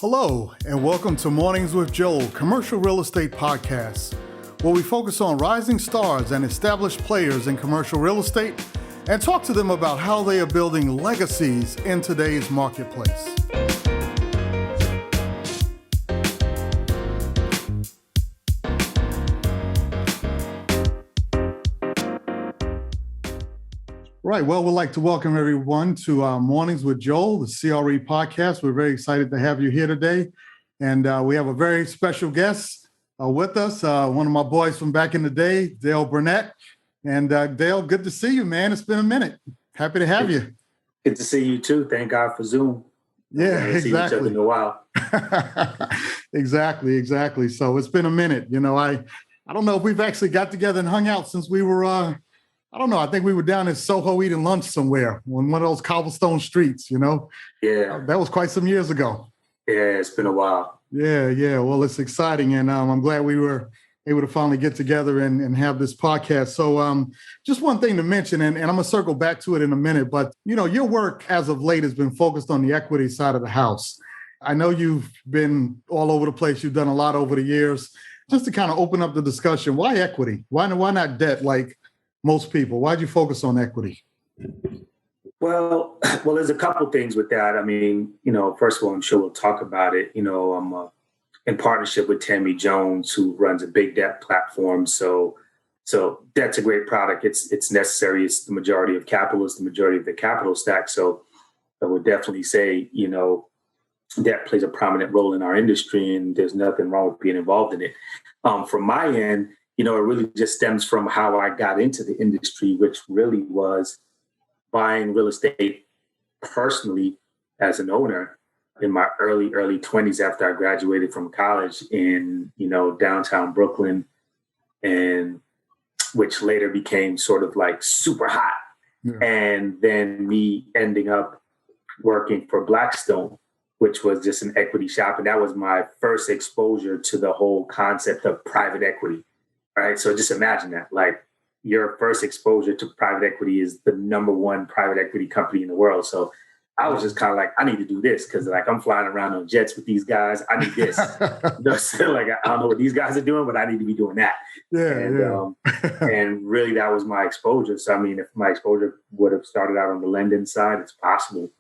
Hello, and welcome to Mornings with Joel, commercial real estate podcast, where we focus on rising stars and established players in commercial real estate and talk to them about how they are building legacies in today's marketplace. Right. Well, we'd like to welcome everyone to Mornings with Joel, the CRE podcast. We're very excited to have you here today. And we have a very special guest with us, one of my boys from back in the day, Dale Burnett. And Dale, good to see you, man. It's been a minute. Happy to have you. Good to see you too. Thank God for Zoom. Yeah, exactly. Seen each other in a while. Exactly. So it's been a minute. You know, I don't know if we've actually got together and hung out since we were I don't know. I think we were down in Soho eating lunch somewhere on one of those cobblestone streets, you know? Yeah. That was quite some years ago. Yeah, it's been a while. Yeah. Well, it's exciting. And I'm glad we were able to finally get together and have this podcast. So just one thing to mention, and I'm going to circle back to it in a minute, but, you know, your work as of late has been focused on the equity side of the house. I know you've been all over the place. You've done a lot over the years. Just to kind of open up the discussion, why equity? Why not debt like most people? Why'd you focus on equity? Well, there's a couple things with that. I mean, you know, first of all, I'm sure we'll talk about it. You know, I'm in partnership with Tammy Jones, who runs a big debt platform. So debt's a great product. It's necessary. It's the majority of capital. It's the majority of the capital stack. So I would definitely say, you know, debt plays a prominent role in our industry, and there's nothing wrong with being involved in it. From my end, you know, it really just stems from how I got into the industry, which really was buying real estate personally as an owner in my early 20s after I graduated from college in, you know, downtown Brooklyn, and which later became sort of like super hot. Yeah. And then me ending up working for Blackstone, which was just an equity shop. And that was my first exposure to the whole concept of private equity. Right. So just imagine that, like, your first exposure to private equity is the number one private equity company in the world. So I was just kind of like, I need to do this because, like, I'm flying around on jets with these guys. I need this. So, like, I don't know what these guys are doing, but I need to be doing that. And really, that was my exposure. So, I mean, if my exposure would have started out on the lending side, it's possible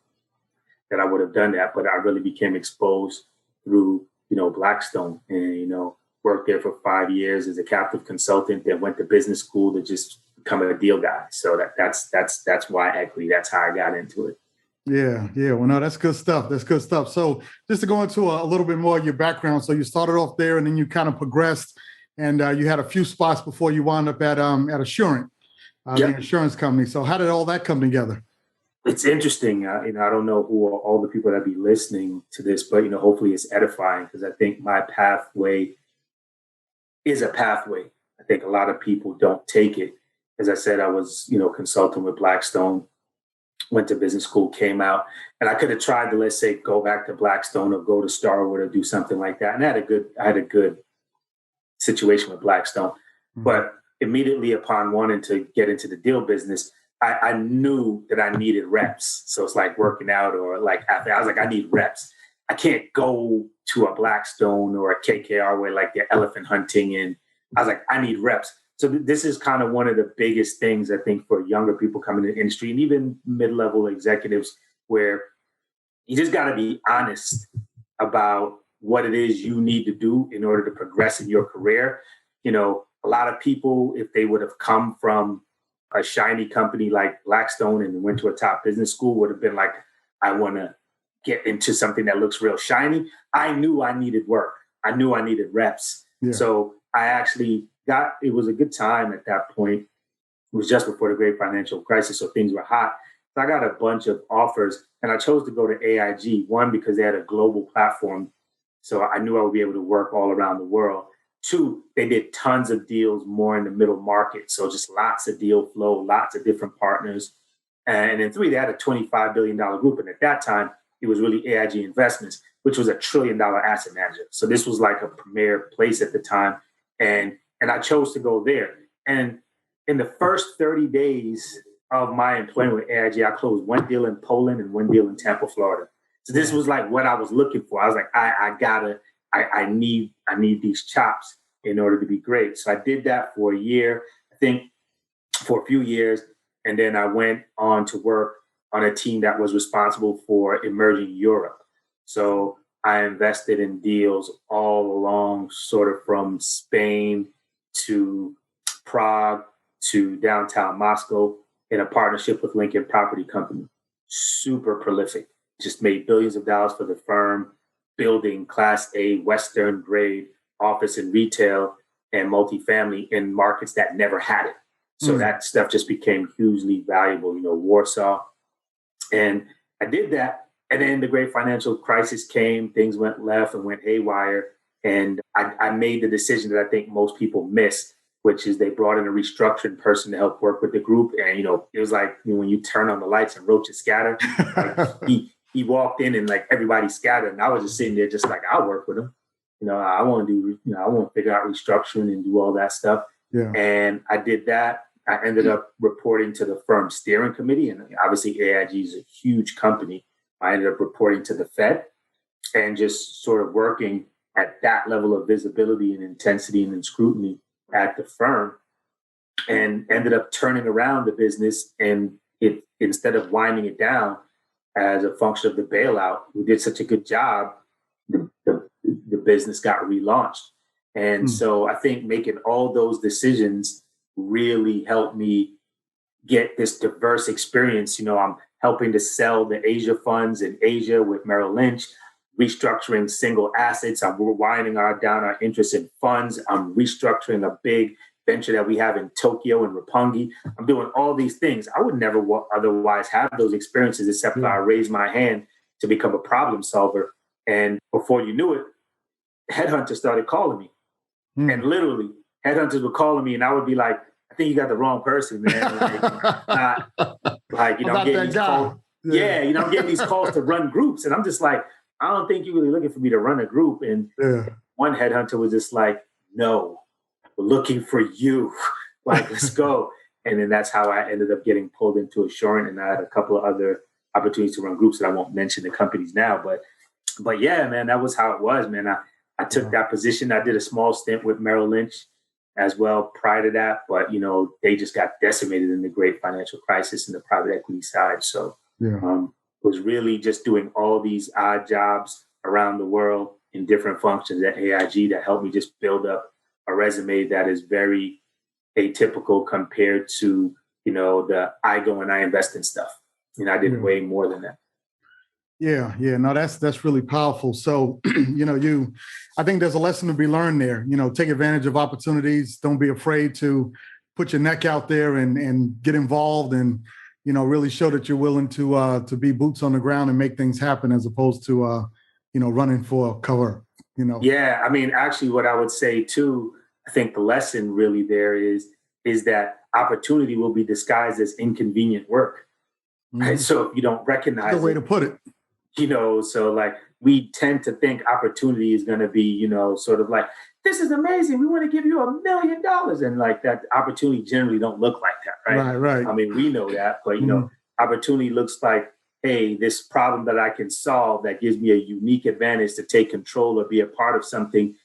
that I would have done that. But I really became exposed through, you know, Blackstone, and, you know, worked there for 5 years as a captive consultant, then went to business school to just become a deal guy. So that's why equity. That's how I got into it. Yeah. Well, no, that's good stuff. So just to go into a little bit more of your background. So you started off there and then you kind of progressed, and you had a few spots before you wound up at Assurant, the insurance company. So how did all that come together? It's interesting. You know, I don't know who are all the people that be listening to this, but, you know, hopefully it's edifying, because I think my pathway is a pathway. I think a lot of people don't take it. As I said, I was, you know, consulting with Blackstone, went to business school, came out, and I could have tried to, let's say, go back to Blackstone or go to Starwood or do something like that. And I had a good situation with Blackstone. Mm-hmm. But immediately upon wanting to get into the deal business, I knew that I needed reps. So it's like working out, or like after, I was like, I need reps. I can't go to a Blackstone or a KKR where, like, they're elephant hunting. And I was like, I need reps. So this is kind of one of the biggest things, I think, for younger people coming in the industry, and even mid-level executives, where you just got to be honest about what it is you need to do in order to progress in your career. You know, a lot of people, if they would have come from a shiny company like Blackstone and went to a top business school, would have been like, I want to get into something that looks real shiny. I knew I needed work. I knew I needed reps. Yeah. So I actually it was a good time at that point. It was just before the great financial crisis, so things were hot. So I got a bunch of offers, and I chose to go to AIG. One, because they had a global platform, so I knew I would be able to work all around the world. Two, they did tons of deals more in the middle market. So just lots of deal flow, lots of different partners. And then three, they had a $25 billion group. And at that time, it was really AIG Investments, which was $1 trillion asset manager. So this was like a premier place at the time. And I chose to go there. And in the first 30 days of my employment with AIG, I closed one deal in Poland and one deal in Tampa, Florida. So this was like what I was looking for. I was like, I need these chops in order to be great. So I did that for a year, I think for a few years. And then I went on to work on a team that was responsible for emerging Europe. So I invested in deals all along, sort of from Spain to Prague to downtown Moscow in a partnership with Lincoln Property Company. Super prolific. Just made billions of dollars for the firm, building Class A Western grade office and retail and multifamily in markets that never had it. So that stuff just became hugely valuable, Warsaw. And I did that. And then the great financial crisis came, things went left and went haywire. And I made the decision that I think most people miss, which is they brought in a restructuring person to help work with the group. And, it was like when you turn on the lights and roaches scatter, like he walked in and like everybody scattered. And I was just sitting there just like, I'll work with him. I want to do, I want to figure out restructuring and do all that stuff. Yeah. And I did that. I ended up reporting to the firm steering committee. And obviously AIG is a huge company. I ended up reporting to the Fed and just sort of working at that level of visibility and intensity and scrutiny at the firm, and ended up turning around the business. And it, instead of winding it down as a function of the bailout, we did such a good job, the business got relaunched. And so I think making all those decisions really helped me get this diverse experience. I'm helping to sell the Asia funds in Asia with Merrill Lynch, restructuring single assets. I'm winding down our interest in funds. I'm restructuring a big venture that we have in Tokyo and Roppongi. I'm doing all these things. I would never otherwise have those experiences except for I raised my hand to become a problem solver. And before you knew it, headhunters started calling me. And literally, headhunters were calling me and I would be like, I think you got the wrong person, man. I'm getting these calls. Yeah, I'm getting these calls to run groups. And I'm just like, I don't think you're really looking for me to run a group. And one headhunter was just like, no, we're looking for you. Like, let's go. And then that's how I ended up getting pulled into Assurant. And I had a couple of other opportunities to run groups that I won't mention the companies now. But yeah, man, that was how it was, man. I took that position. I did a small stint with Merrill Lynch as well prior to that. But, they just got decimated in the great financial crisis in the private equity side. So was really just doing all these odd jobs around the world in different functions at AIG that helped me just build up a resume that is very atypical compared to, the I go and I invest in stuff. I did way more than that. Yeah. No, that's really powerful. So, I think there's a lesson to be learned there. Take advantage of opportunities. Don't be afraid to put your neck out there and get involved and, really show that you're willing to be boots on the ground and make things happen as opposed to, running for cover, Yeah. I mean, actually what I would say too, I think the lesson really there is that opportunity will be disguised as inconvenient work. Right? So if you don't recognize the way to put it. So like we tend to think opportunity is going to be, sort of like, this is amazing. We want to give you $1 million. And like that opportunity generally don't look like that. Right. I mean, we know that, but opportunity looks like, hey, this problem that I can solve that gives me a unique advantage to take control or be a part of something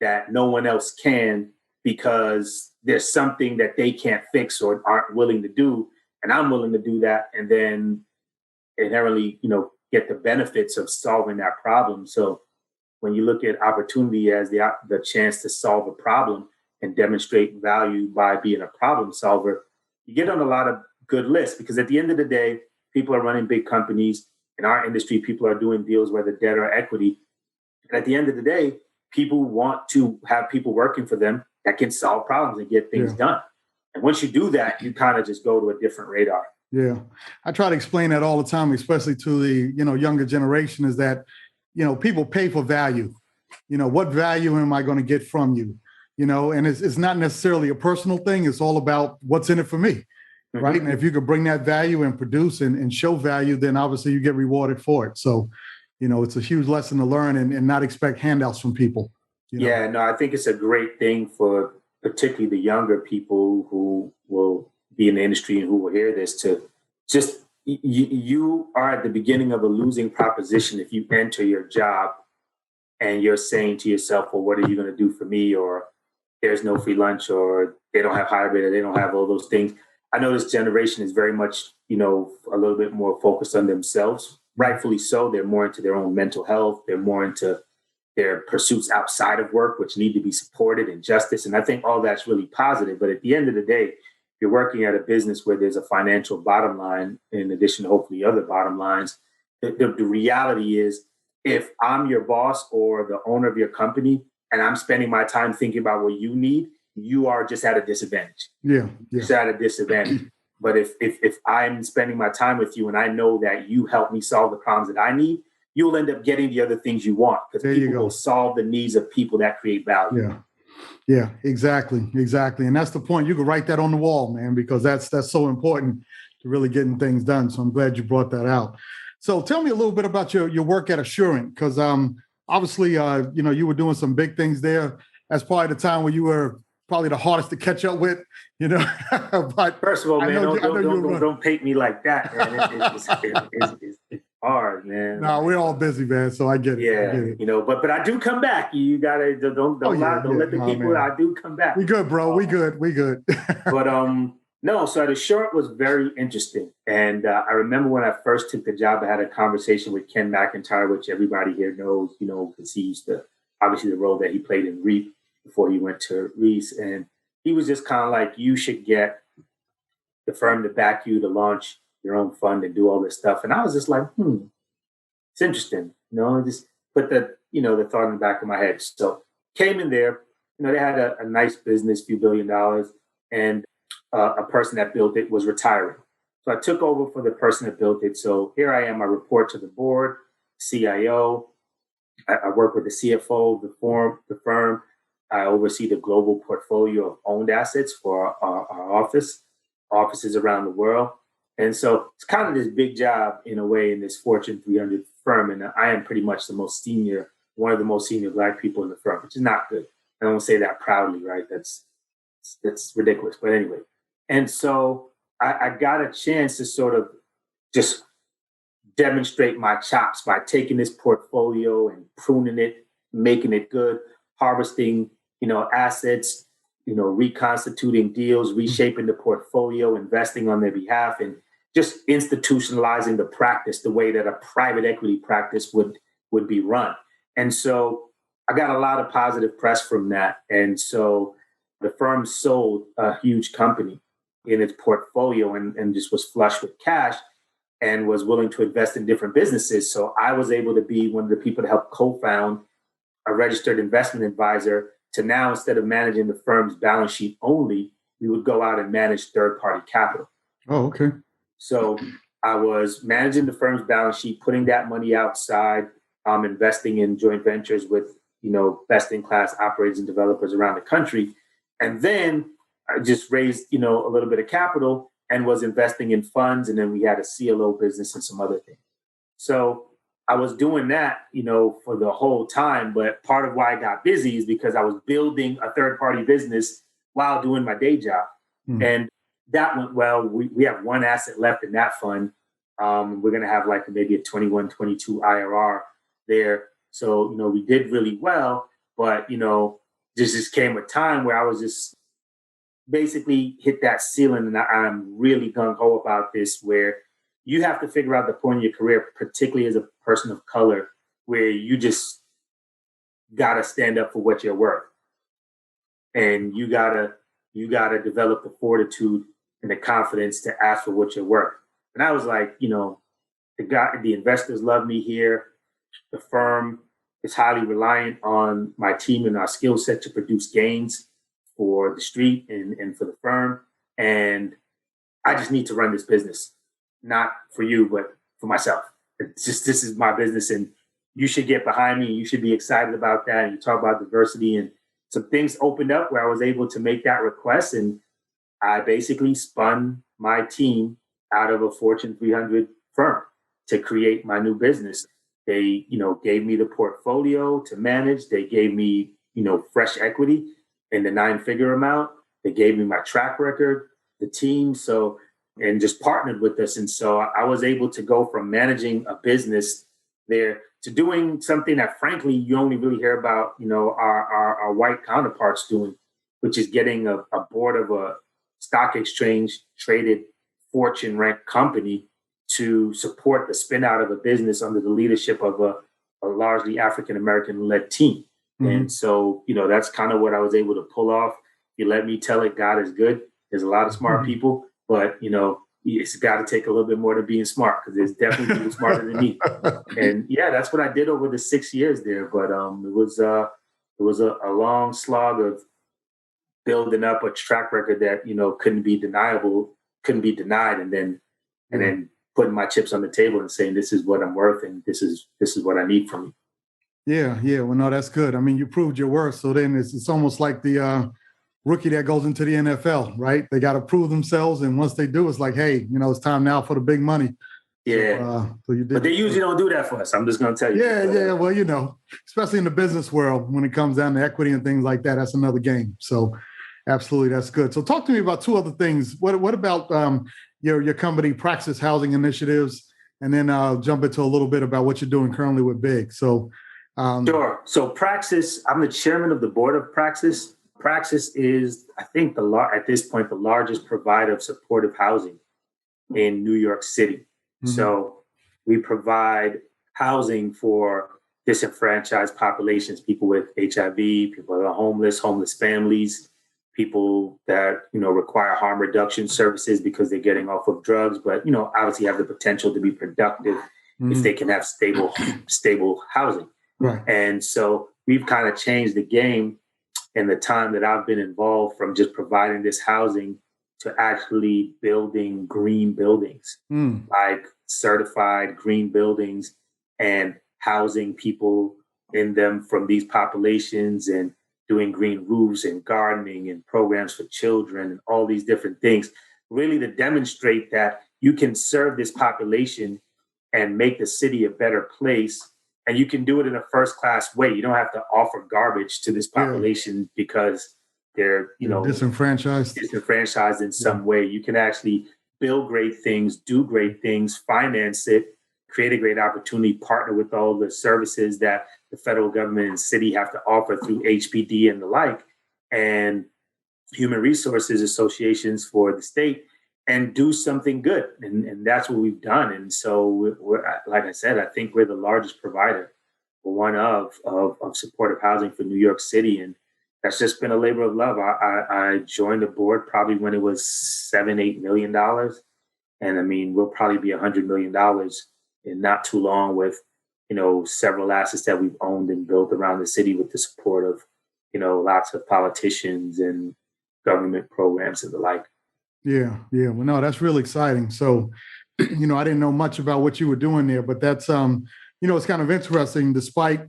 that no one else can because there's something that they can't fix or aren't willing to do. And I'm willing to do that. And then inherently, get the benefits of solving that problem. So when you look at opportunity as the chance to solve a problem and demonstrate value by being a problem solver, you get on a lot of good lists because at the end of the day, people are running big companies. In our industry, people are doing deals, whether debt or equity. And at the end of the day, people want to have people working for them that can solve problems and get things done. And once you do that, you kind of just go to a different radar. Yeah. I try to explain that all the time, especially to the, younger generation is that, people pay for value. What value am I going to get from you? And it's not necessarily a personal thing. It's all about what's in it for me. Right. And if you could bring that value and produce and show value, then obviously you get rewarded for it. So, it's a huge lesson to learn and not expect handouts from people. Yeah, no, I think it's a great thing for particularly the younger people who will be in the industry and who will hear this to just you are at the beginning of a losing proposition if you enter your job and you're saying to yourself, well, what are you going to do for me? Or there's no free lunch, or they don't have hybrid, or they don't have all those things. I know this generation is very much, a little bit more focused on themselves. Rightfully so. They're more into their own mental health. They're more into their pursuits outside of work, which need to be supported, and justice. And I think all that's really positive. But at the end of the day, you're working at a business where there's a financial bottom line, in addition to hopefully other bottom lines. The reality is, if I'm your boss or the owner of your company and I'm spending my time thinking about what you need, you are just at a disadvantage. Yeah. Just at a disadvantage. But if I'm spending my time with you and I know that you help me solve the problems that I need, you'll end up getting the other things you want, because people will solve the needs of people that create value. Yeah, exactly. And that's the point. You can write that on the wall, man, because that's so important to really getting things done. So I'm glad you brought that out. So tell me a little bit about your work at Assurant, because obviously, you were doing some big things there. That's probably the time where you were probably the hardest to catch up with, But first of all, man, don't paint me like that, man. It's hard, man. No, we're all busy, man. So I get it. Yeah, but I do come back. You gotta don't let the people. Man. I do come back. We good, bro. We good. But no. So the short was very interesting, and I remember when I first took the job, I had a conversation with Ken McIntyre, which everybody here knows, because he used to, obviously, the role that he played in REAP before he went to Reese, and he was just kind of like, you should get the firm to back you to launch your own fund and do all this stuff. And I was just like, it's interesting, just put the thought in the back of my head. So came in there, they had a nice business, few $1 billion, and a person that built it was retiring. So I took over for the person that built it. So here I am, I report to the board, CIO. I work with the CFO of the firm. I oversee the global portfolio of owned assets for our offices around the world. And so it's kind of this big job in a way in this Fortune 300 firm. And I am pretty much one of the most senior Black people in the firm, which is not good. I don't say that proudly, right? That's ridiculous. But anyway. And so I got a chance to sort of just demonstrate my chops by taking this portfolio and pruning it, making it good, harvesting assets, reconstituting deals, reshaping the portfolio, investing on their behalf, and just institutionalizing the practice the way that a private equity practice would be run. And so I got a lot of positive press from that. And so the firm sold a huge company in its portfolio and just was flush with cash and was willing to invest in different businesses. So I was able to be one of the people to help co-found a registered investment advisor to now, instead of managing the firm's balance sheet only, we would go out and manage third-party capital. Oh, okay. So I was managing the firm's balance sheet, putting that money outside, investing in joint ventures with, best-in-class operators and developers around the country. And then I just raised, a little bit of capital and was investing in funds. And then we had a CLO business and some other things. So I was doing that, for the whole time. But part of why I got busy is because I was building a third-party business while doing my day job. And that went well. We have one asset left in that fund. We're going to have like maybe a 21, 22 IRR there. So, we did really well. But, this just came a time where I was just basically hit that ceiling. And I'm really gung-ho about this, where you have to figure out the point in your career, particularly as a person of color, where you just got to stand up for what you're worth. And you gotta develop the fortitude and the confidence to ask for what you're worth. And I was like, the investors love me here. The firm is highly reliant on my team and our skill set to produce gains for the street and for the firm. And I just need to run this business. Not for you, but for myself. It's just, this is my business and you should get behind me. And you should be excited about that. And you talk about diversity, and some things opened up where I was able to make that request. And I basically spun my team out of a Fortune 300 firm to create my new business. They, gave me the portfolio to manage. They gave me, fresh equity in the 9-figure amount. They gave me my track record, the team. So and just partnered with us. And so I was able to go from managing a business there to doing something that, frankly, you only really hear about, our white counterparts doing, which is getting a board of a stock exchange traded fortune ranked company to support the spin out of a business under the leadership of a largely African American led team. Mm-hmm. And so, that's kind of what I was able to pull off. You let me tell it, God is good. There's a lot of smart people, but it's got to take a little bit more to being smart, because there's definitely people smarter than me. And yeah, that's what I did over the 6 years there. But it was a long slog of building up a track record that couldn't be denied, and then putting my chips on the table and saying, this is what I'm worth, and this is what I need from you. Yeah. Well, no, that's good. I mean, you proved your worth. So then it's almost like the rookie that goes into the NFL, right? They got to prove themselves, and once they do, it's like, hey, it's time now for the big money. Yeah. So you did. But they usually don't do that for us. I'm just going to tell you. Yeah. Well, especially in the business world, when it comes down to equity and things like that, that's another game. So absolutely, that's good. So talk to me about two other things. What about your company, Praxis Housing Initiatives, and then I'll jump into a little bit about what you're doing currently with Big. So sure. So Praxis, I'm the chairman of the board of Praxis. Praxis is, I think, at this point, the largest provider of supportive housing in New York City. Mm-hmm. So we provide housing for disenfranchised populations, people with HIV, people that are homeless families, people that, require harm reduction services because they're getting off of drugs, but, obviously have the potential to be productive if they can have stable housing. Right. And so we've kind of changed the game in the time that I've been involved, from just providing this housing to actually building green buildings, like certified green buildings, and housing people in them from these populations, and doing green roofs and gardening and programs for children and all these different things, really to demonstrate that you can serve this population and make the city a better place. And you can do it in a first-class way. You don't have to offer garbage to this population because they're, disenfranchised in some way. You can actually build great things, do great things, finance it, create a great opportunity, partner with all the services that the federal government and city have to offer through HPD and the like, and human resources associations for the state, and do something good. And that's what we've done. And so we're, like I said, I think we're the largest provider, one of supportive housing for New York City. And that's just been a labor of love. I joined the board probably when it was $7-8 million. And I mean, we'll probably be $100 million in not too long, with, several assets that we've owned and built around the city with the support of, lots of politicians and government programs and the like. Yeah. Well, no, that's really exciting. So, I didn't know much about what you were doing there, but that's, it's kind of interesting, despite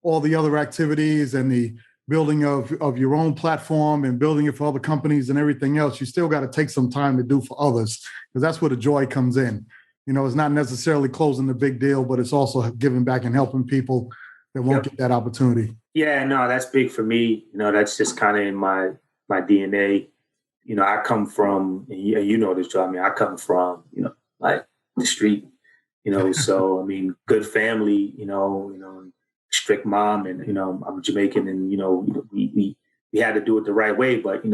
all the other activities and the building of your own platform and building it for other companies and everything else, you still got to take some time to do for others, because that's where the joy comes in. It's not necessarily closing the big deal, but it's also giving back and helping people that won't get that opportunity. Yeah, no, that's big for me. That's just kind of in my DNA. I come from, and this, Joe, I come from, like the street, so, I mean, good family, strict mom, and, I'm Jamaican, and, we had to do it the right way, but,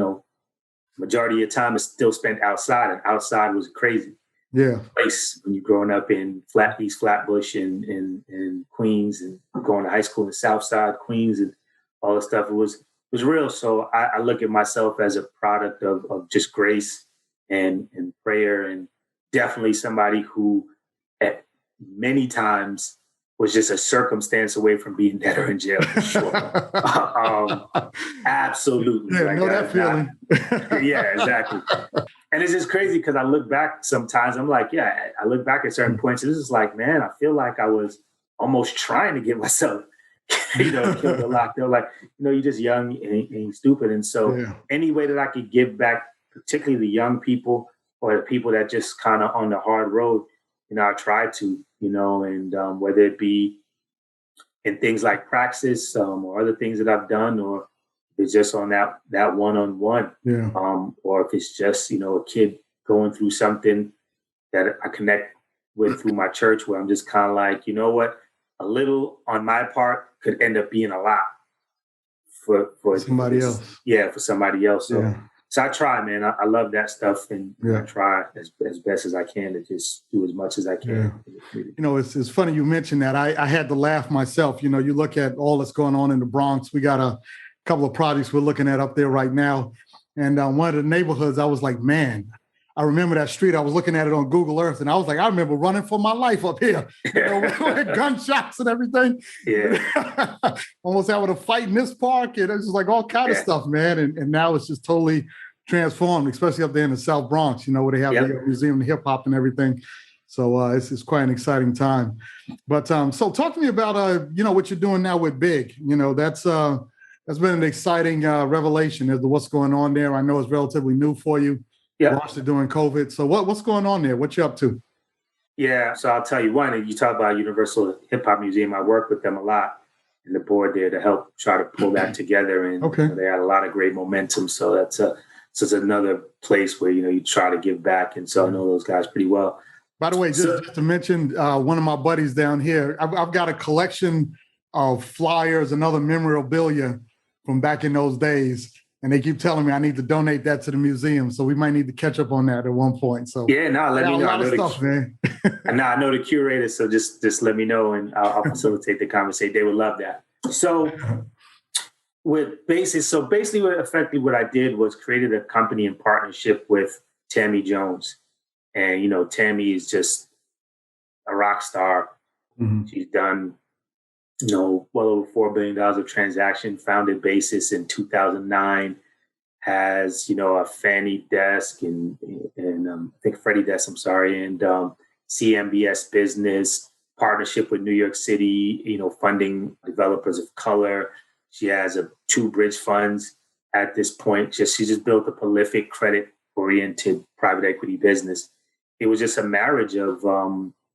majority of the time is still spent outside, and outside was crazy. Yeah. Place when you're growing up in East Flatbush in Queens, and going to high school in the South Side, Queens, and all the stuff. It was real. So I look at myself as a product of just grace and prayer, and definitely somebody who at many times was just a circumstance away from being dead or in jail, for sure. Absolutely. Yeah, know that feeling. Yeah, exactly. And it's just crazy because I look back sometimes, I'm like, I look back at certain points, and this is like, man, I feel like I was almost trying to get myself, killed or locked up. Like, you're just young and stupid. And so any way that I could give back, particularly the young people or the people that just kind of on the hard road, I try to, and whether it be in things like Praxis or other things that I've done, or if it's just on that one-on-one, or if it's just, a kid going through something that I connect with through my church, where I'm just kind of like, you know what, a little on my part could end up being a lot for somebody else. Yeah, for somebody else. So, Yeah. so I try, man. I love that stuff, and Yeah. I try as best as I can to just do as much as I can. Yeah. You know, it's funny you mentioned that. I had to laugh myself. You know, you look at all that's going on in the Bronx. We got a couple of projects we're looking at up there right now. And one of the neighborhoods, I was like, man, I remember that street. I was looking at it on Google Earth, and I was like, I remember running for my life up here, you know, with gunshots and everything. Yeah. Almost having a fight in this park, and it's just like all kind of stuff, man. And now it's just totally transformed, especially up there in the South Bronx, you know, where they have the Museum of Hip Hop and everything. So it's quite an exciting time. But so talk to me about, you know, what you're doing now with Big. You know, that's been an exciting revelation as to what's going on there. I know it's relatively new for you. Yeah. Launched it during COVID. So what's going on there? What you up to? Yeah. So I'll tell you one, you talk about Universal Hip Hop Museum. I work with them a lot and the board there to help try to pull that together. And you know, they had a lot of great momentum. So that's another place where, you know, you try to give back. And so I know those guys pretty well. By the way, just to mention, one of my buddies down here, I've got a collection of flyers and other memorabilia from back in those days. And they keep telling me I need to donate that to the museum. So we might need to catch up on that at one point. So yeah, let me know. A lot of stuff, man. I know the curator, so just let me know and I'll facilitate the conversation. They would love that. So with Basis, so basically what I did was created a company in partnership with Tammy Jones. And, you know, Tammy is just a rock star. Mm-hmm. She's done, you know, well over $4 billion of transaction, founded Basis in 2009, has, you know, a Fannie desk and I think Freddie desk, and CMBS business, partnership with New York City, you know, funding developers of color. She has 2 bridge funds at this point. She just built a prolific credit-oriented private equity business. It was just a marriage of,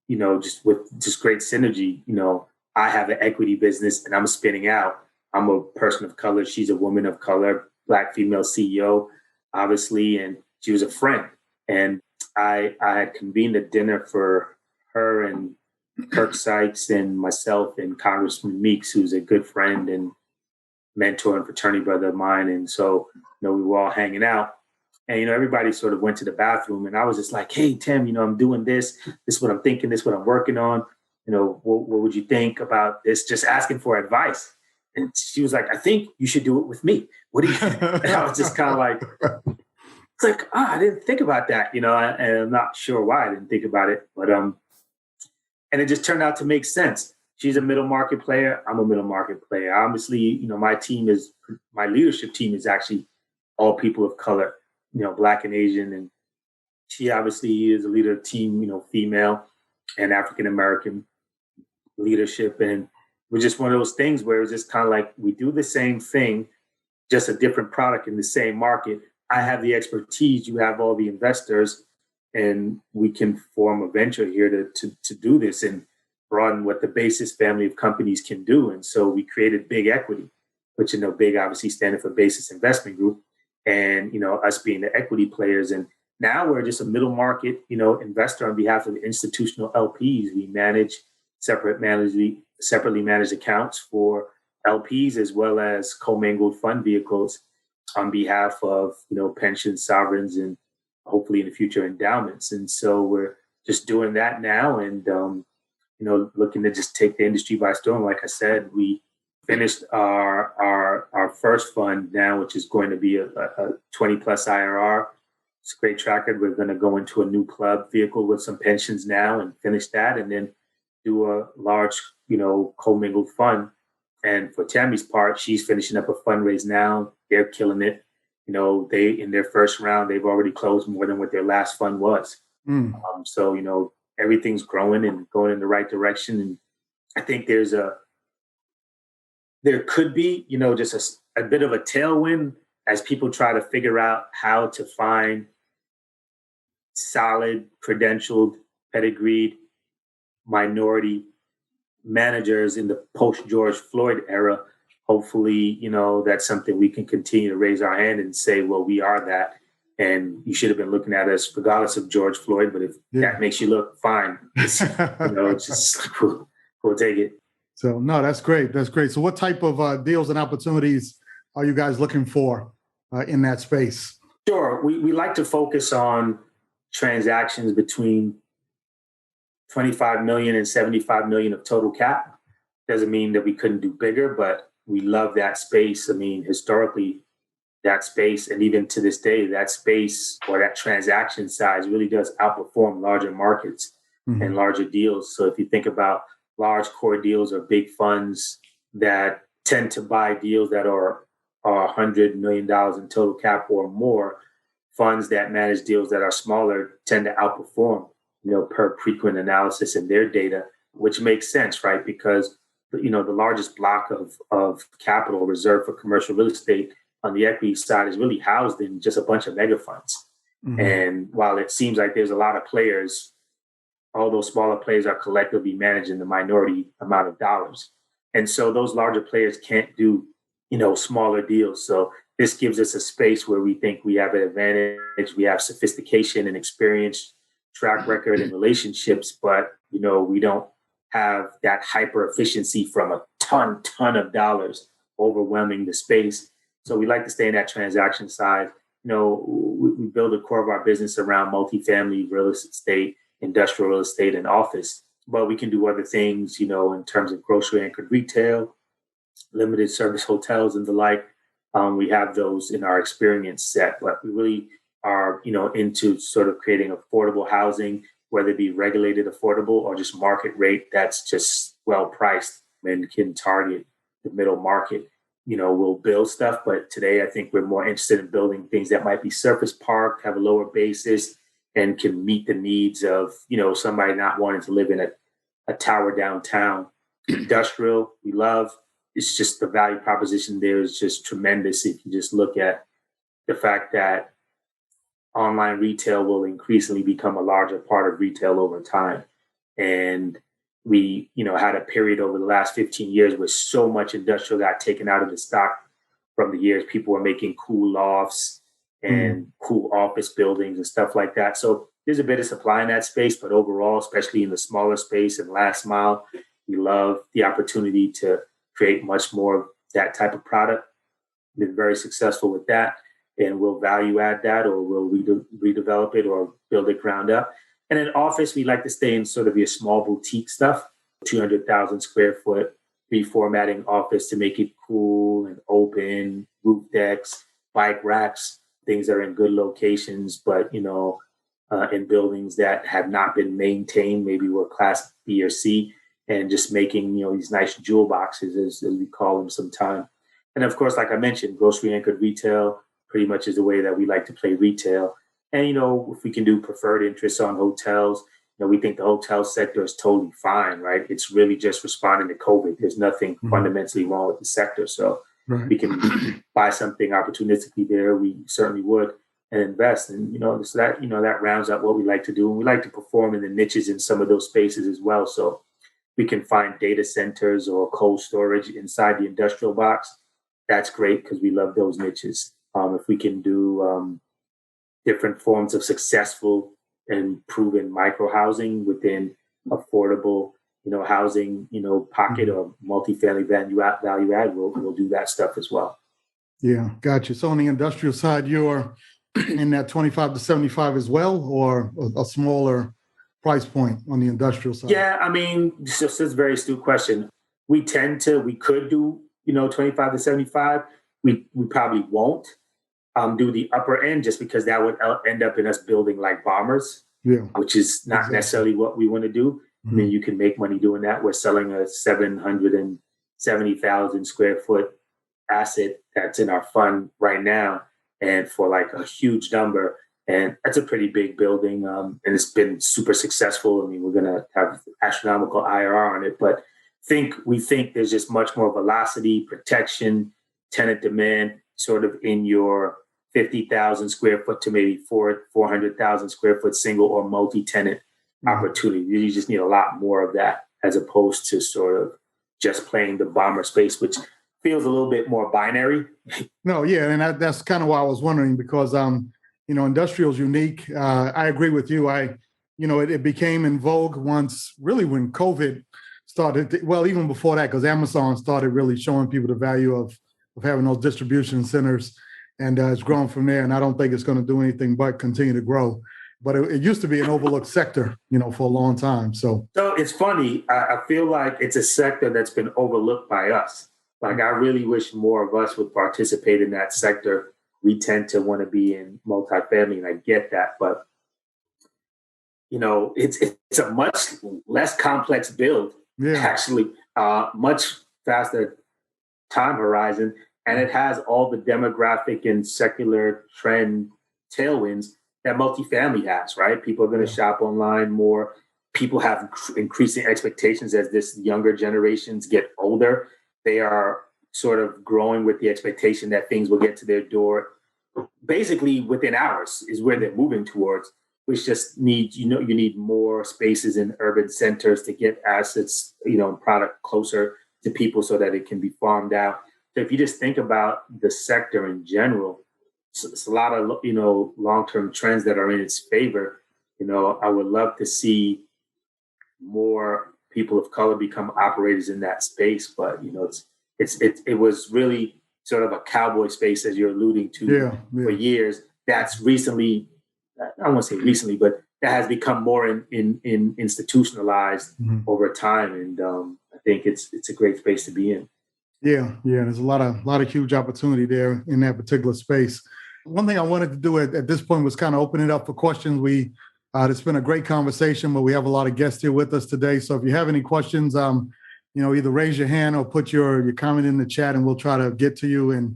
you know, just great synergy. You know, I have an equity business and I'm spinning out. I'm a person of color. She's a woman of color, Black female CEO, obviously. And she was a friend. And I had convened a dinner for her and Kirk Sykes and myself and Congressman Meeks, who's a good friend and mentor and fraternity brother of mine. And so, you know, we were all hanging out. And, you know, everybody sort of went to the bathroom and I was just like, hey, Tim, you know, I'm doing this. This is what I'm thinking. This is what I'm working on. You know, what would you think about this? Just asking for advice. And she was like, I think you should do it with me. What do you think? And I was just kind of like, it's like, I didn't think about that, you know, and I'm not sure why I didn't think about it. But and it just turned out to make sense. She's a middle market player. I'm a middle market player. Obviously, you know, my leadership team is actually all people of color, you know, Black and Asian. And she obviously is a leader of team, you know, female and African-American leadership. And we're just one of those things where it's just kind of like, we do the same thing, just a different product in the same market. I have the expertise, you have all the investors, and we can form a venture here to do this and broaden what the Basis family of companies can do. And so we created Big Equity, which, you know, Big obviously standing for Basis Investment Group, and, you know, us being the equity players. And now we're just a middle market, you know, investor on behalf of institutional LPs. We manage separately managed accounts for LPs as well as commingled fund vehicles on behalf of, you know, pensions, sovereigns, and hopefully in the future endowments. And so we're just doing that now and, you know, looking to just take the industry by storm. Like I said, we finished our first fund now, which is going to be a 20 plus IRR. It's a great track record. We're going to go into a new club vehicle with some pensions now and finish that, and then do a large, you know, commingled fund. And for Tammy's part, she's finishing up a fundraise now. They're killing it. You know, in their first round, they've already closed more than what their last fund was. So, you know, everything's growing and going in the right direction. And I think there could be, you know, just a bit of a tailwind as people try to figure out how to find solid, credentialed, pedigreed minority managers in the post-George Floyd era. Hopefully, you know, that's something we can continue to raise our hand and say, well, we are that. And you should have been looking at us regardless of George Floyd. But if that makes you look fine, it's, it's just we'll take it. So, no, that's great. That's great. So what type of deals and opportunities are you guys looking for in that space? Sure. We like to focus on transactions between 25 million and 75 million of total cap. Doesn't mean that we couldn't do bigger, but we love that space. I mean, historically, that space, and even to this day, that space or that transaction size really does outperform larger markets and larger deals. So if you think about large core deals or big funds that tend to buy deals that are $100 million in total cap or more, funds that manage deals that are smaller tend to outperform, per Preqin analysis in their data, which makes sense, right? Because, the largest block of capital reserved for commercial real estate on the equity side is really housed in just a bunch of mega funds. And while it seems like there's a lot of players, all those smaller players are collectively managing the minority amount of dollars. And so those larger players can't do, smaller deals. So this gives us a space where we think we have an advantage. We have sophistication and experience, track record and relationships, but, we don't have that hyper efficiency from a ton of dollars overwhelming the space. So we like to stay in that transaction side. We build a core of our business around multifamily real estate, industrial real estate, and office. But we can do other things, in terms of grocery anchored retail, limited service hotels, and the like. We have those in our experience set, but we really are, into sort of creating affordable housing, whether it be regulated affordable or just market rate that's just well priced and can target the middle market. We'll build stuff, but today I think we're more interested in building things that might be surface park, have a lower basis, and can meet the needs of, somebody not wanting to live in a tower downtown. Industrial, we love. It's just the value proposition there is just tremendous. If you just look at the fact that online retail will increasingly become a larger part of retail over time. And we, had a period over the last 15 years where so much industrial got taken out of the stock from the years people were making cool lofts and cool office buildings and stuff like that. So there's a bit of supply in that space, but overall, especially in the smaller space and last mile, we love the opportunity to create much more of that type of product. Been very successful with that, and we'll value add that, or we'll redevelop it or build it ground up. And in office, we like to stay in sort of your small boutique stuff, 200,000 square foot, reformatting office to make it cool and open, roof decks, bike racks, things that are in good locations, but, in buildings that have not been maintained, maybe were class B or C, and just making, these nice jewel boxes, as we call them sometimes. And of course, like I mentioned, grocery anchored retail pretty much is the way that we like to play retail. And, if we can do preferred interest on hotels, we think the hotel sector is totally fine, right? It's really just responding to COVID. There's nothing fundamentally wrong with the sector. So we can buy something opportunistically there. We certainly would, and invest. And, so that, that rounds up what we like to do. And we like to perform in the niches in some of those spaces as well. So we can find data centers or cold storage inside the industrial box. That's great because we love those niches. If we can do different forms of successful and proven micro housing within affordable, housing, pocket or multifamily value add, we'll do that stuff as well. Yeah, gotcha. So on the industrial side, you're in that 25 to 75 as well, or a smaller price point on the industrial side? Yeah, I mean, this is a very astute question. We could do, 25 to 75. We probably won't do the upper end just because that would end up in us building like bombers, which is not necessarily what we want to do. I mean, you can make money doing that. We're selling a 770,000 square foot asset that's in our fund right now, and for like a huge number. And that's a pretty big building. And it's been super successful. I mean, we're going to have astronomical IRR on it, but we think there's just much more velocity, protection, tenant demand sort of in your 50,000 square foot to maybe 400,000 square foot single or multi-tenant opportunity. You just need a lot more of that as opposed to sort of just playing the bomber space, which feels a little bit more binary. No, yeah. And that's kind of why I was wondering, because, industrial is unique. I agree with you. It became in vogue once, really, when COVID started. Well, even before that, because Amazon started really showing people the value of having those distribution centers, and it's grown from there. And I don't think it's going to do anything but continue to grow. But it used to be an overlooked sector, for a long time. So it's funny. I feel like it's a sector that's been overlooked by us. Like, I really wish more of us would participate in that sector. We tend to want to be in multifamily, and I get that, but it's a much less complex build, actually, much faster time horizon, and it has all the demographic and secular trend tailwinds that multifamily has, right? People are going to shop online more. People have increasing expectations as this younger generations get older. They are sort of growing with the expectation that things will get to their door basically within hours is where they're moving towards, which just needs, you need more spaces in urban centers to get assets, product closer to people so that it can be farmed out. So if you just think about the sector in general, it's a lot of, long-term trends that are in its favor. I would love to see more people of color become operators in that space, but it was really sort of a cowboy space, as you're alluding to, for years. That's recently, I don't want to say recently, but that has become more in institutionalized over time, and I think it's a great space to be in. Yeah, there's a lot of huge opportunity there in that particular space. One thing I wanted to do at this point was kind of open it up for questions. It's been a great conversation, but we have a lot of guests here with us today. So if you have any questions, either raise your hand or put your comment in the chat, and we'll try to get to you and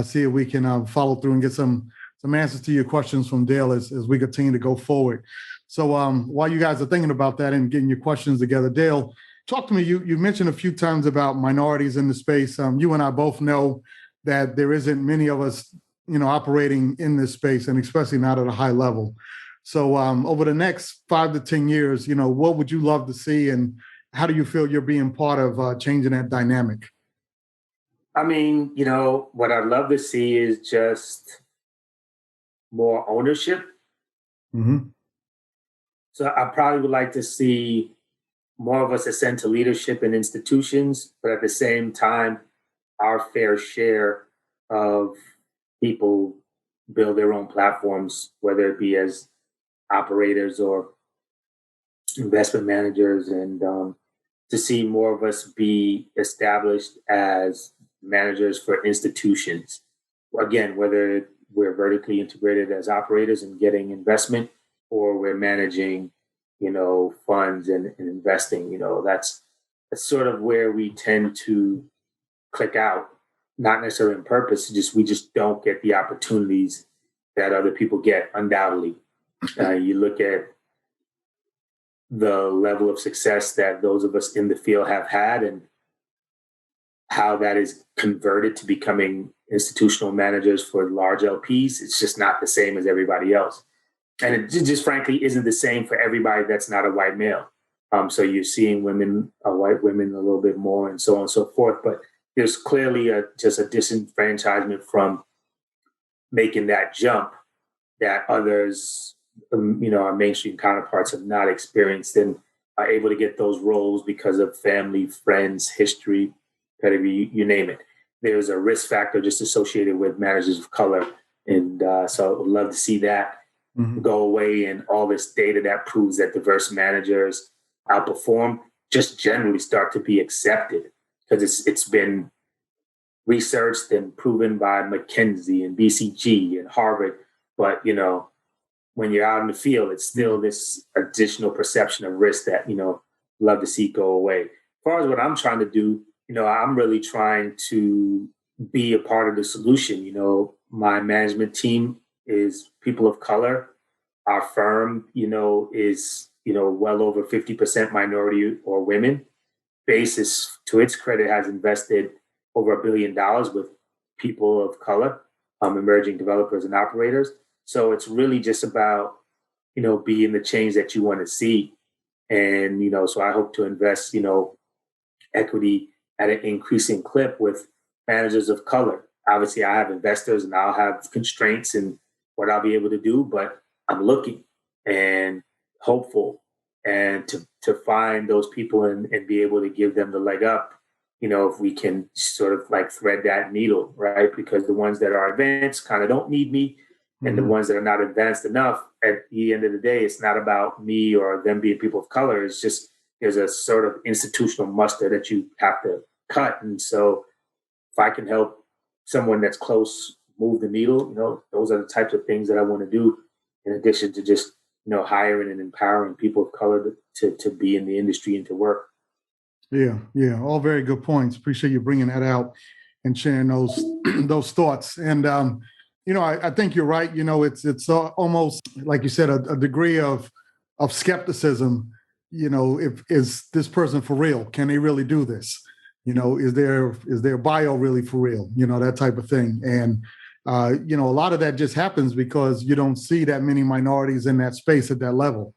see if we can follow through and get some answers to your questions from Dale as we continue to go forward. So while you guys are thinking about that and getting your questions together, Dale, talk to me. You mentioned a few times about minorities in the space. You and I both know that there isn't many of us, operating in this space, and especially not at a high level. So over the next 5 to 10 years, what would you love to see, and how do you feel you're being part of changing that dynamic? I mean, what I'd love to see is just more ownership. Mm-hmm. So I probably would like to see more of us ascend to leadership in institutions, but at the same time, our fair share of people build their own platforms, whether it be as operators or investment managers, and to see more of us be established as managers for institutions. Again, whether we're vertically integrated as operators and getting investment, or we're managing, funds and investing, that's sort of where we tend to click out, not necessarily on purpose, we just don't get the opportunities that other people get, undoubtedly. You look at the level of success that those of us in the field have had, and how that is converted to becoming institutional managers for large LPs. It's just not the same as everybody else. And it just frankly isn't the same for everybody that's not a white male. So you're seeing white women a little bit more, and so on and so forth. But there's clearly just a disenfranchisement from making that jump that others, our mainstream counterparts have not experienced, and are able to get those roles because of family, friends, history, pedigree, you name it. There's a risk factor just associated with managers of color. And so I would love to see that go away, and all this data that proves that diverse managers outperform just generally start to be accepted, because it's been researched and proven by McKinsey and BCG and Harvard. But, when you're out in the field, it's still this additional perception of risk that, love to see go away. As far as what I'm trying to do, I'm really trying to be a part of the solution. My management team is people of color. Our firm, is, well over 50% minority or women. Basis, to its credit, has invested over $1 billion with people of color, emerging developers and operators. So it's really just about, being the change that you want to see. And, so I hope to invest, equity at an increasing clip with managers of color. Obviously, I have investors, and I'll have constraints and what I'll be able to do, but I'm looking and hopeful and to find those people and be able to give them the leg up, if we can sort of like thread that needle, right? Because the ones that are advanced kind of don't need me. And the ones that are not advanced enough, at the end of the day, it's not about me or them being people of color. It's just there's a sort of institutional muster that you have to cut. And so if I can help someone that's close move the needle, those are the types of things that I want to do, in addition to just, hiring and empowering people of color to be in the industry and to work. Yeah. All very good points. Appreciate you bringing that out and sharing those thoughts. And, I think you're right. It's almost, like you said, a degree of skepticism. If is this person for real? Can they really do this? Is their bio really for real? That type of thing. And, a lot of that just happens because you don't see that many minorities in that space at that level.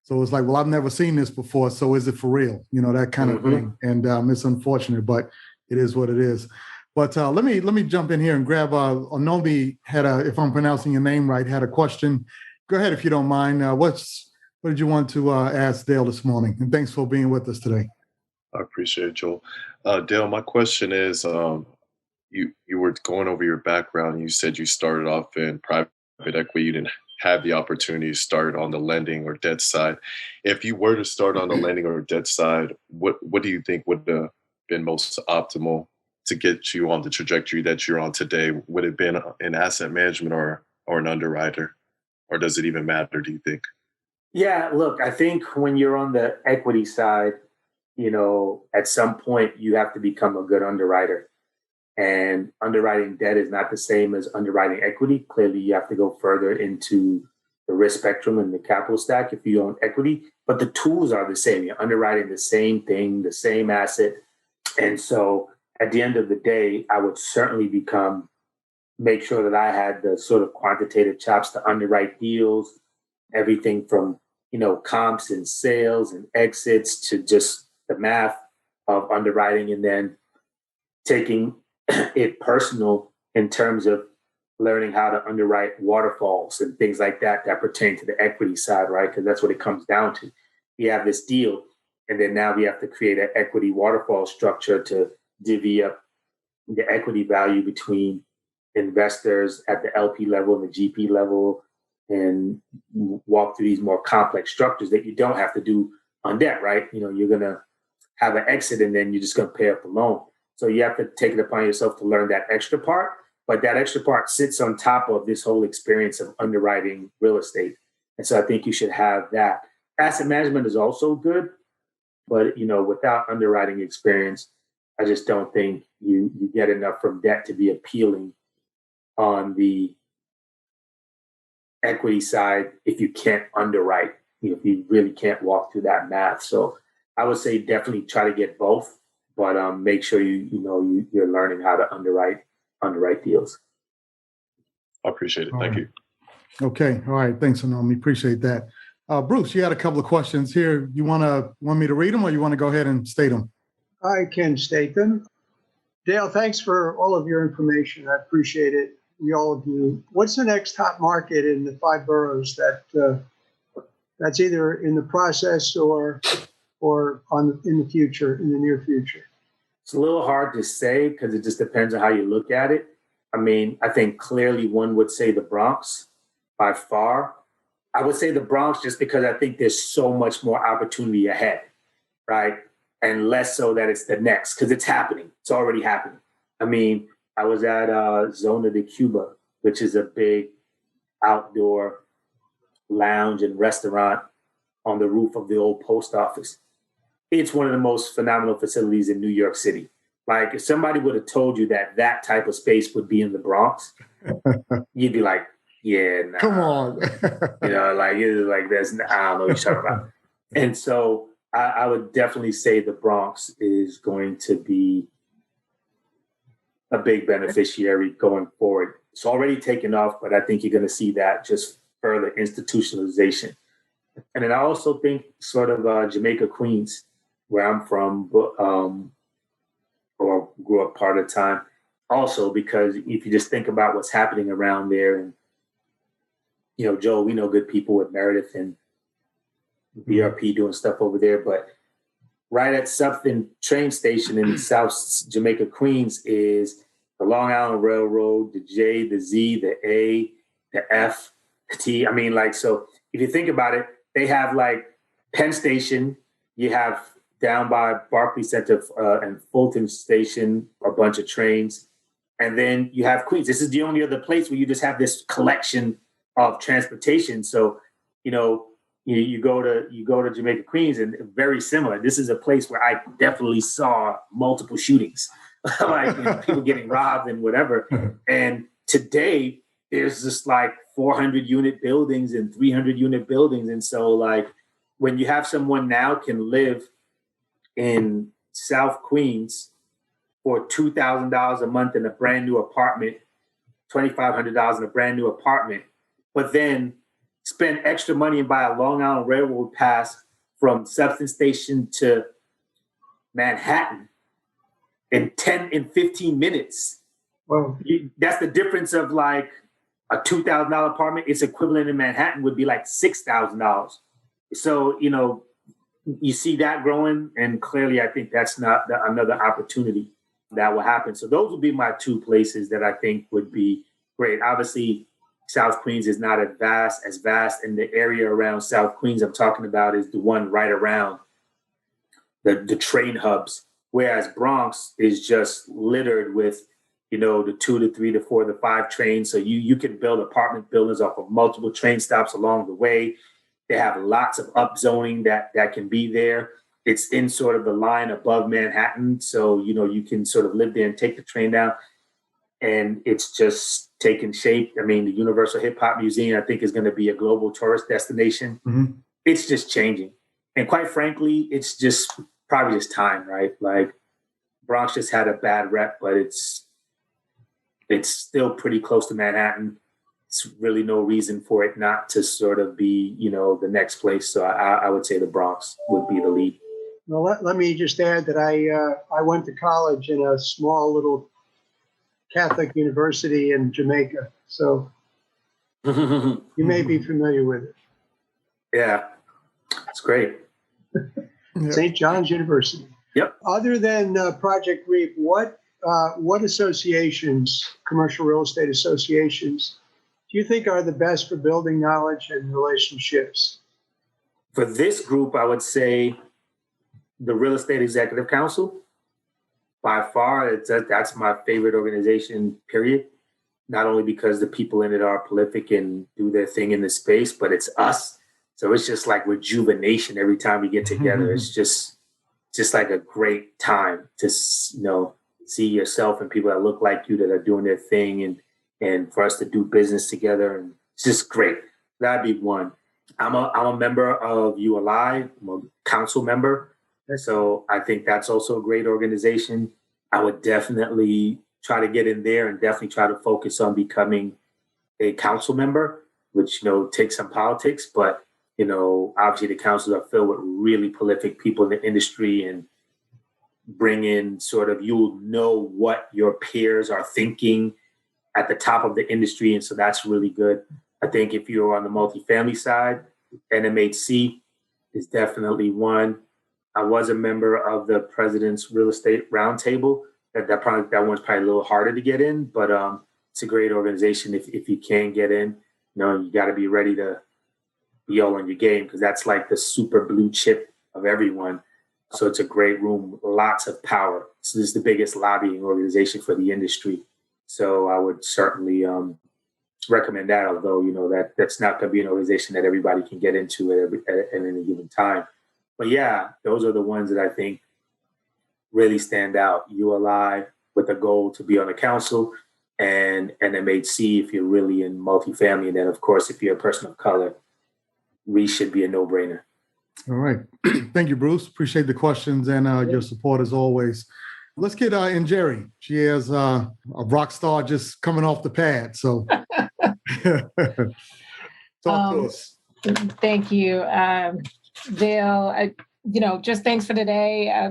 So it's like, well, I've never seen this before. So is it for real? That kind of thing. And it's unfortunate, but it is what it is. But let me jump in here and grab Onobi if I'm pronouncing your name right, had a question. Go ahead if you don't mind. What did you want to ask Dale this morning? And thanks for being with us today. I appreciate it, Joel. Dale, my question is, you were going over your background. You said you started off in private equity. You didn't have the opportunity to start on the lending or debt side. If you were to start on the lending or debt side, what do you think would have been most optimal to get you on the trajectory that you're on today? Would it have been an asset management or an underwriter? Or does it even matter, do you think? Yeah, look, I think when you're on the equity side, at some point you have to become a good underwriter. And underwriting debt is not the same as underwriting equity. Clearly, you have to go further into the risk spectrum and the capital stack if you own equity. But the tools are the same. You're underwriting the same thing, the same asset. And so at the end of the day, I would certainly make sure that I had the sort of quantitative chops to underwrite deals, everything from, comps and sales and exits to just the math of underwriting, and then taking it personal in terms of learning how to underwrite waterfalls and things like that pertain to the equity side, right? Because that's what it comes down to. We have this deal, and then now we have to create an equity waterfall structure to divvy up the equity value between investors at the LP level and the GP level, and walk through these more complex structures that you don't have to do on debt, right? You're going to have an exit, and then you're just going to pay off the loan. So you have to take it upon yourself to learn that extra part. But that extra part sits on top of this whole experience of underwriting real estate. And so I think you should have that. Asset management is also good, but without underwriting experience, I just don't think you get enough from debt to be appealing on the equity side if you can't underwrite, if you really can't walk through that math. So I would say definitely try to get both, but make sure you're learning how to underwrite deals. I appreciate it. Thank you. Okay. All right. Thanks, Anomi. Appreciate that. Bruce, you had a couple of questions here. You want me to read them, or you want to go ahead and state them? I can state them. Dale, thanks for all of your information. I appreciate it. We all do. What's the next hot market in the 5 boroughs that's either in the process or in the near future? It's a little hard to say because it just depends on how you look at it. I mean, I think clearly one would say the Bronx by far. I would say the Bronx just because I think there's so much more opportunity ahead, right? And less so that it's the next, because it's happening. It's already happening. I mean, I was at Zona de Cuba, which is a big outdoor lounge and restaurant on the roof of the old post office. It's one of the most phenomenal facilities in New York City. Like, if somebody would have told you that type of space would be in the Bronx, you'd be like, yeah, nah. Come on. There's, I don't know what you're talking about. And so I would definitely say the Bronx is going to be a big beneficiary going forward. It's already taken off, but I think you're going to see that just further institutionalization. And then I also think sort of Jamaica, Queens, where I'm from, or grew up part of the time. Also, because if you just think about what's happening around there, and Joe, we know good people with Meredith and BRP doing stuff over there, but right at Suffolk train station in South Jamaica, Queens is the Long Island Railroad, the J, the Z, the A, the F, the T. I mean, like, so if you think about it, they have like Penn Station, you have down by Barclays Center and Fulton Station, a bunch of trains. And then you have Queens. This is the only other place where you just have this collection of transportation. So, you go to Jamaica, Queens, and very similar. This is a place where I definitely saw multiple shootings, like people getting robbed and whatever. And today there's just like 400 unit buildings and 300 unit buildings. And so like when you have someone now can live in South Queens for $2,000 a month in a brand new apartment, $2,500 in a brand new apartment, but then spend extra money and buy a Long Island Railroad pass from Substance Station to Manhattan in 15 minutes. Well, That's the difference of like a $2,000 apartment. Its equivalent in Manhattan would be like $6,000. So, you see that growing, and clearly I think that's not another opportunity that will happen. So those would be my two places that I think would be great. Obviously, South Queens is not as vast, and the area around South Queens I'm talking about is the one right around the train hubs, whereas Bronx is just littered with, the 2, the 3, the 4, the 5 trains. So you can build apartment buildings off of multiple train stops along the way. They have lots of upzoning that can be there. It's in sort of the line above Manhattan. So, you can sort of live there and take the train down. And it's just taking shape. I mean, the Universal Hip Hop Museum, I think, is going to be a global tourist destination. Mm-hmm. It's just changing. And quite frankly, it's just probably just time, right? Like Bronx just had a bad rep, but it's still pretty close to Manhattan. It's really no reason for it not to sort of be, the next place. So I would say the Bronx would be the lead. well, let me just add that I went to college in a small little Catholic university in Jamaica. So you may be familiar with it. Yeah, it's great. St. John's University. Yep. Other than Project REAP, what associations, commercial real estate associations, do you think are the best for building knowledge and relationships? For this group, I would say the Real Estate Executive Council. By far, that's my favorite organization, period. Not only because the people in it are prolific and do their thing in the space, but it's us. So it's just like rejuvenation every time we get together. Mm-hmm. It's just like a great time to, see yourself and people that look like you that are doing their thing and for us to do business together. And it's just great. That'd be one. I'm a member of ULI. I'm a council member. So I think that's also a great organization. I would definitely try to get in there and definitely try to focus on becoming a council member, which, takes some politics, but, obviously the councils are filled with really prolific people in the industry and bring in sort of, you'll know what your peers are thinking at the top of the industry. And so that's really good. I think if you're on the multifamily side, NMHC is definitely one. I was a member of the President's Real Estate Roundtable. That one's probably a little harder to get in, but it's a great organization if you can get in. You got to be ready to be all on your game because that's like the super blue chip of everyone. So it's a great room, lots of power. So this is the biggest lobbying organization for the industry. So I would certainly recommend that, although, that's not going to be an organization that everybody can get into at any given time. But yeah, those are the ones that I think really stand out. ULI with a goal to be on the council, and NMHC if you're really in multifamily. And then, of course, if you're a person of color, RE should be a no-brainer. All right. Thank you, Bruce. Appreciate the questions and your support as always. Let's get in Jerry. She is a rock star just coming off the pad. So talk to us. Thank you, Dale. Just thanks for today.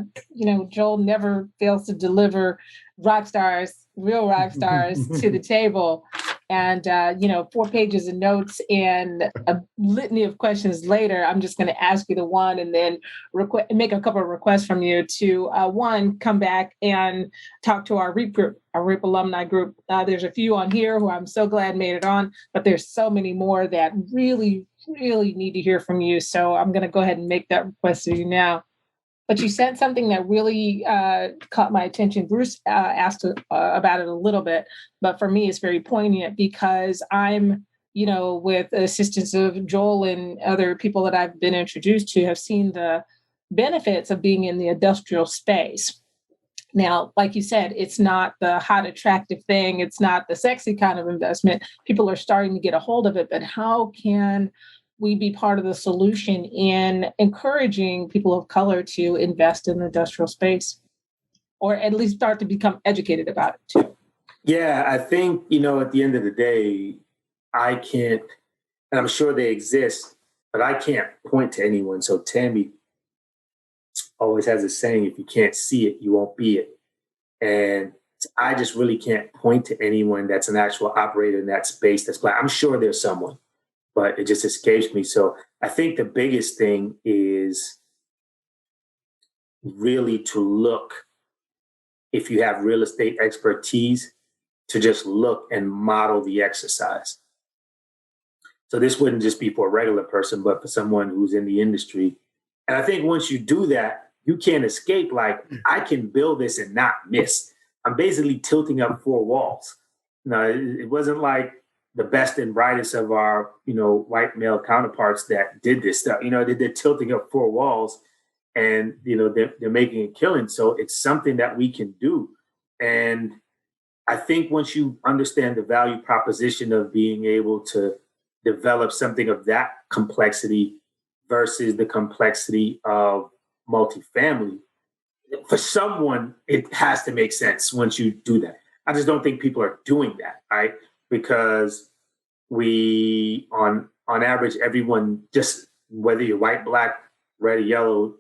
Joel never fails to deliver rock stars, real rock stars to the table. And, 4 pages of notes and a litany of questions later, I'm just going to ask you the one and then make a couple of requests from you to, one, come back and talk to our REAP group, our REAP alumni group. There's a few on here who I'm so glad made it on, but there's so many more that really, really need to hear from you. So I'm going to go ahead and make that request to you now. But you said something that really caught my attention. Bruce asked about it a little bit, but for me, it's very poignant because I'm, with the assistance of Joel and other people that I've been introduced to, have seen the benefits of being in the industrial space. Now, like you said, it's not the hot, attractive thing. It's not the sexy kind of investment. People are starting to get a hold of it, but how can we be part of the solution in encouraging people of color to invest in the industrial space, or at least start to become educated about it too? Yeah, I think, at the end of the day, I can't, and I'm sure they exist, but I can't point to anyone. So Tammy always has a saying, if you can't see it, you won't be it. And I just really can't point to anyone that's an actual operator in that space that's Black. I'm sure there's someone, but it just escapes me. So I think the biggest thing is really to look, if you have real estate expertise, to just look and model the exercise. So this wouldn't just be for a regular person, but for someone who's in the industry. And I think once you do that, you can't escape, like, I can build this and not miss. I'm basically tilting up 4 walls. Now, it wasn't like the best and brightest of our, white male counterparts that did this stuff. They're tilting up 4 walls and, they're making a killing. So it's something that we can do. And I think once you understand the value proposition of being able to develop something of that complexity versus the complexity of multifamily, for someone, it has to make sense once you do that. I just don't think people are doing that, right? Because we, on average, everyone, just whether you're white, Black, red, or yellow,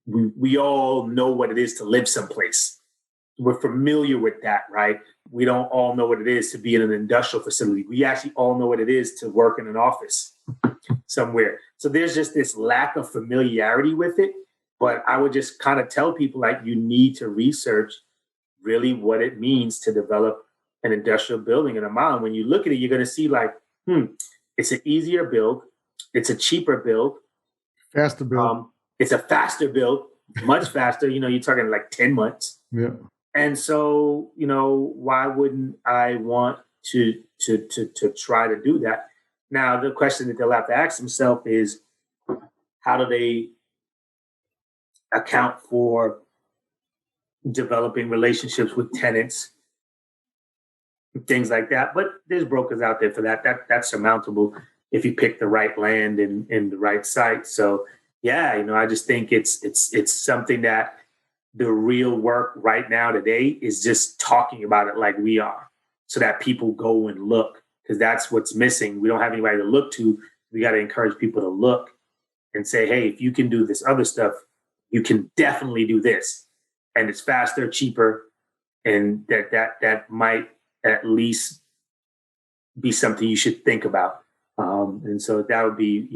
we all know what it is to live someplace. We're familiar with that, right? We don't all know what it is to be in an industrial facility. We actually all know what it is to work in an office somewhere. So there's just this lack of familiarity with it. But I would just kind of tell people, like, you need to research really what it means to develop an industrial building in a mile. And when you look at it, you're going to see, like, it's an easier build. It's a cheaper build. Faster build. It's a faster build, much faster. You're talking like 10 months. Yeah. And so, why wouldn't I want to try to do that? Now, the question that they'll have to ask themselves is, how do they account for developing relationships with tenants, things like that? But there's brokers out there for that. That's surmountable if you pick the right land and the right site. So yeah, I just think it's something that the real work right now today is just talking about it like we are, so that people go and look, because that's what's missing. We don't have anybody to look to. We got to encourage people to look and say, hey, if you can do this other stuff, you can definitely do this. And it's faster, cheaper, and that might at least be something you should think about. And so that would be,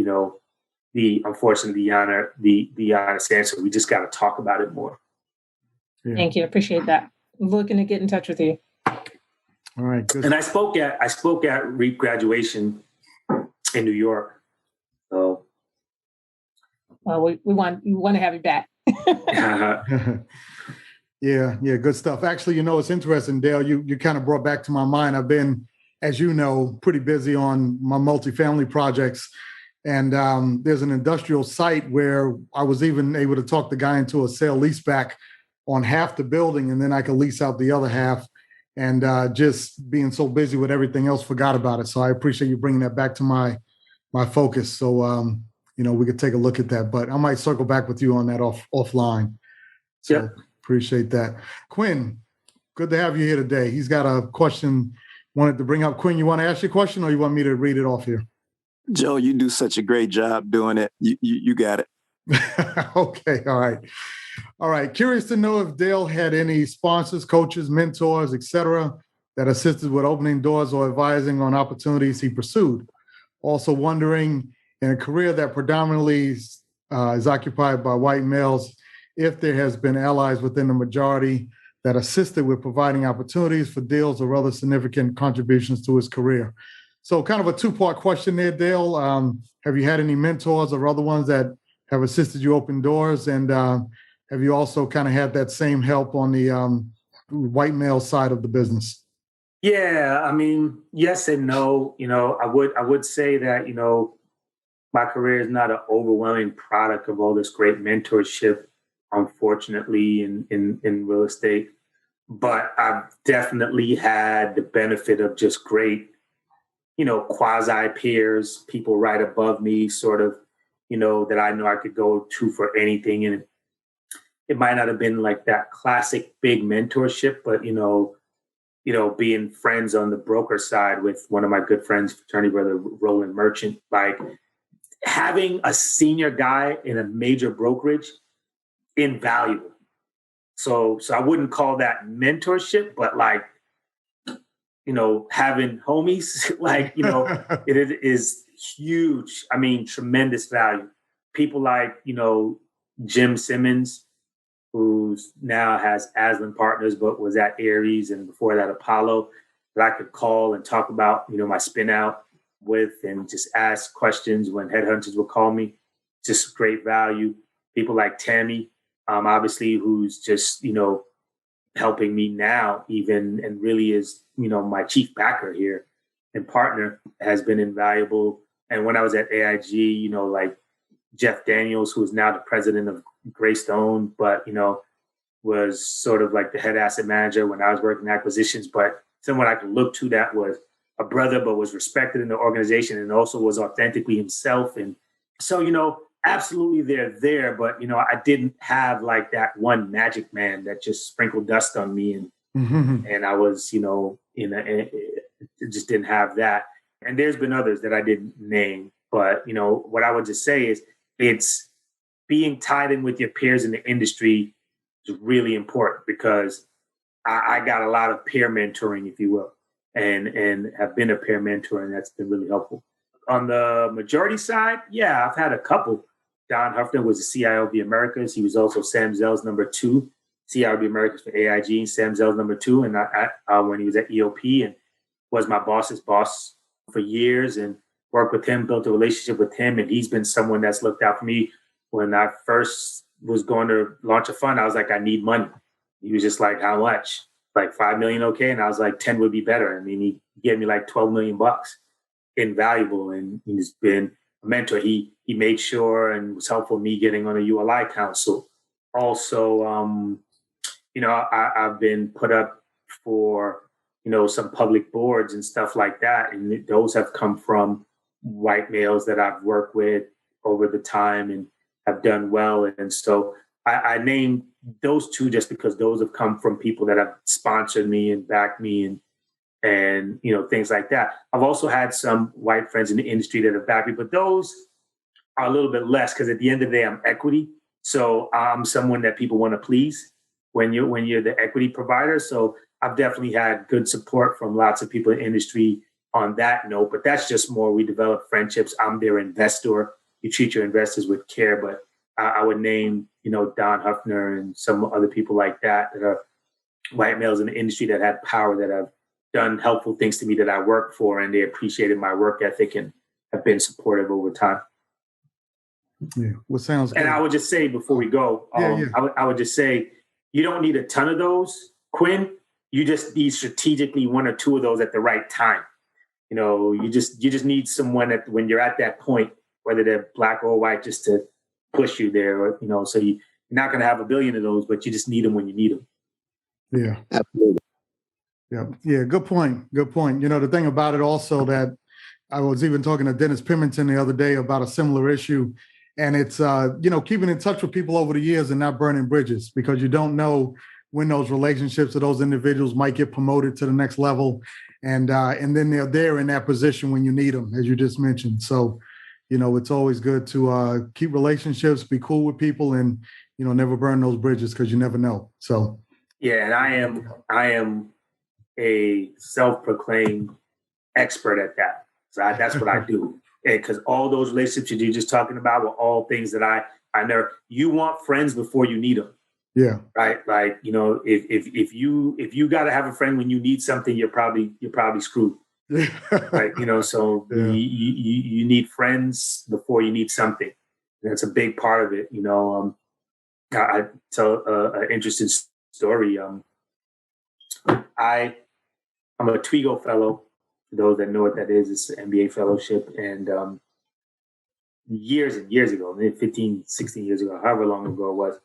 unfortunately, the honest answer. We just got to talk about it more. Yeah. Thank you. Appreciate that. I'm looking to get in touch with you. All right. Good. And I spoke at REAP graduation in New York. So, well, we want to have you back. Yeah, good stuff. Actually, it's interesting, Dale. You kind of brought back to my mind. I've been, as you know, pretty busy on my multifamily projects, and there's an industrial site where I was even able to talk the guy into a sale leaseback on half the building, and then I could lease out the other half. And just being so busy with everything else, forgot about it. So I appreciate you bringing that back to my focus. So we could take a look at that. But I might circle back with you on that offline. So yep. Appreciate that. Quinn, good to have you here today. He's got a question wanted to bring up. Quinn, you want to ask your question, or you want me to read it off here? Joe, you do such a great job doing it. You got it. Okay. All right. Curious to know if Dale had any sponsors, coaches, mentors, etc., that assisted with opening doors or advising on opportunities he pursued. Also wondering, in a career that predominantly is occupied by white males, if there has been allies within the majority that assisted with providing opportunities for deals or other significant contributions to his career. So kind of a two-part question there, Dale. Have you had any mentors or other ones that have assisted you open doors? And have you also kind of had that same help on the white male side of the business? Yeah, I mean, yes and no. I would say that, my career is not an overwhelming product of all this great mentorship, unfortunately, in real estate. But I've definitely had the benefit of just great, quasi peers, people right above me, sort of, that I know I could go to for anything. And it might not have been like that classic big mentorship, but, being friends on the broker side with one of my good friends, fraternity brother, Roland Merchant, like having a senior guy in a major brokerage, invaluable. So I wouldn't call that mentorship, but like, having homies, like, it is huge. I mean, tremendous value. People like, Jim Simmons, who now has Aslan Partners, but was at Aries and before that Apollo, that I could call and talk about, my spin out with and just ask questions when headhunters would call me. Just great value. People like Tammy, obviously, who's just, helping me now even and really is, my chief backer here and partner, has been invaluable. And when I was at AIG, like Jeff Daniels, who is now the president of Greystone, but, was sort of like the head asset manager when I was working acquisitions, but someone I could look to that was a brother, but was respected in the organization and also was authentically himself. And so, absolutely they're there, but, I didn't have like that one magic man that just sprinkled dust on me. And I was, just didn't have that. And there's been others that I didn't name, but, what I would just say is it's being tied in with your peers in the industry is really important because I got a lot of peer mentoring, if you will, and have been a peer mentor, and that's been really helpful. On the majority side, yeah, I've had a couple. Don Huffner was the CIO of the Americas. He was also Sam Zell's number 2, CIO of the Americas for AIG, Sam Zell's number 2, and when he was at EOP, and was my boss's boss for years, and worked with him, built a relationship with him, and he's been someone that's looked out for me. When I first was going to launch a fund, I was like, I need money. He was just like, how much? Like 5 million, okay? And I was like, 10 would be better. I mean, he gave me like 12 million bucks. Invaluable, and he's been a mentor. He made sure and was helpful in me getting on a ULI council. Also, I've been put up for, some public boards and stuff like that. And those have come from white males that I've worked with over the time and have done well. And so I named those two just because those have come from people that have sponsored me and backed me and things like that. I've also had some white friends in the industry that have backed me, but those are a little bit less because at the end of the day, I'm equity. So I'm someone that people want to please when you're the equity provider. So I've definitely had good support from lots of people in the industry on that note, but that's just more, we develop friendships. I'm their investor. You treat your investors with care, but I would name, Don Huffner and some other people like that are white males in the industry that had power, that have done helpful things to me that I work for, and they appreciated my work ethic and have been supportive over time. Yeah, well, sounds good. And I would just say before we go, I would just say you don't need a ton of those, Quinn. You just need strategically 1 or 2 of those at the right time. You just need someone that when you're at that point, whether they're black or white, just to push you there. So you're not going to have a billion of those, but you just need them when you need them. Yeah, Absolutely. Yeah. Good point. The thing about it also that I was even talking to Dennis Pemberton the other day about a similar issue. And it's, keeping in touch with people over the years and not burning bridges, because you don't know when those relationships or those individuals might get promoted to the next level. And then they're there in that position when you need them, as you just mentioned. So, it's always good to keep relationships, be cool with people, and, never burn those bridges because you never know. So. Yeah. And I am a self-proclaimed expert at that. So that's what I do. Because all those relationships you're just talking about were all things that I never. You want friends before you need them. Yeah. Right. Like, you know, if you got to have a friend when you need something, you're probably screwed. Right. You know, so you need friends before you need something. That's a big part of it. You know, I tell an interesting story. I'm a Twigo fellow. For those that know what that is, it's an MBA fellowship. And years and years ago, 15, 16 years ago, however long ago it was,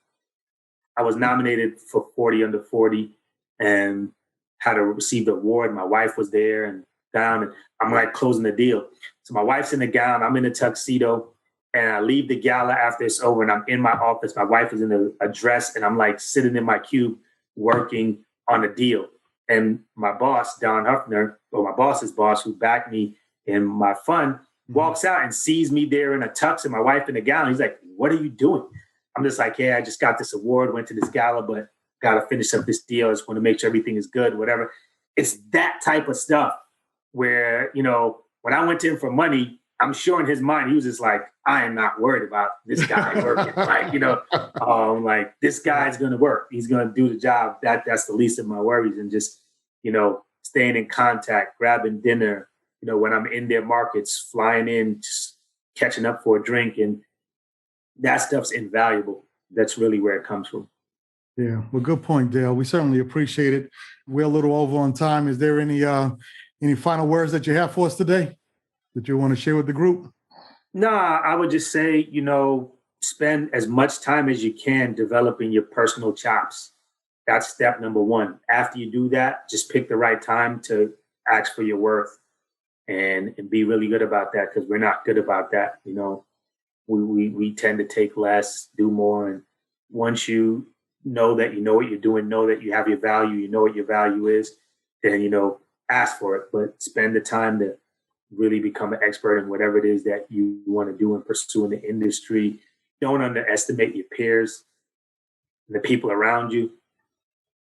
I was nominated for 40 under 40 and had to receive the award. My wife was there and down, and I'm like closing the deal. So my wife's in the gown, I'm in a tuxedo, and I leave the gala after it's over, and I'm in my office. My wife is in a dress, and I'm like sitting in my cube working on a deal. And my boss, Don Huffner, or my boss's boss, who backed me in my fund, walks out and sees me there in a tux and my wife in a gown. He's like, "What are you doing?" I'm just like, "Yeah, I just got this award, went to this gala, but got to finish up this deal. I just want to make sure everything is good, whatever." It's that type of stuff where, you know, when I went to him for money, I'm sure in his mind, he was just like, "I am not worried about this guy working." Like, you know, like this guy's going to work. He's going to do the job. That's the least of my worries. And just, you know, staying in contact, grabbing dinner, you know, when I'm in their markets, flying in, just catching up for a drink. And that stuff's invaluable. That's really where it comes from. Yeah, well, good point, Dale. We certainly appreciate it. We're a little over on time. Is there any final words that you have for us today that you want to share with the group? Nah, I would just say, you know, spend as much time as you can developing your personal chops. That's step number one. After you do that, just pick the right time to ask for your worth and be really good about that, because we're not good about that. You know, we tend to take less, do more. And once you know that you know what you're doing, know that you have your value, you know what your value is, then, you know, ask for it. But spend the time to really become an expert in whatever it is that you want to do and pursue in the industry. Don't underestimate your peers and the people around you.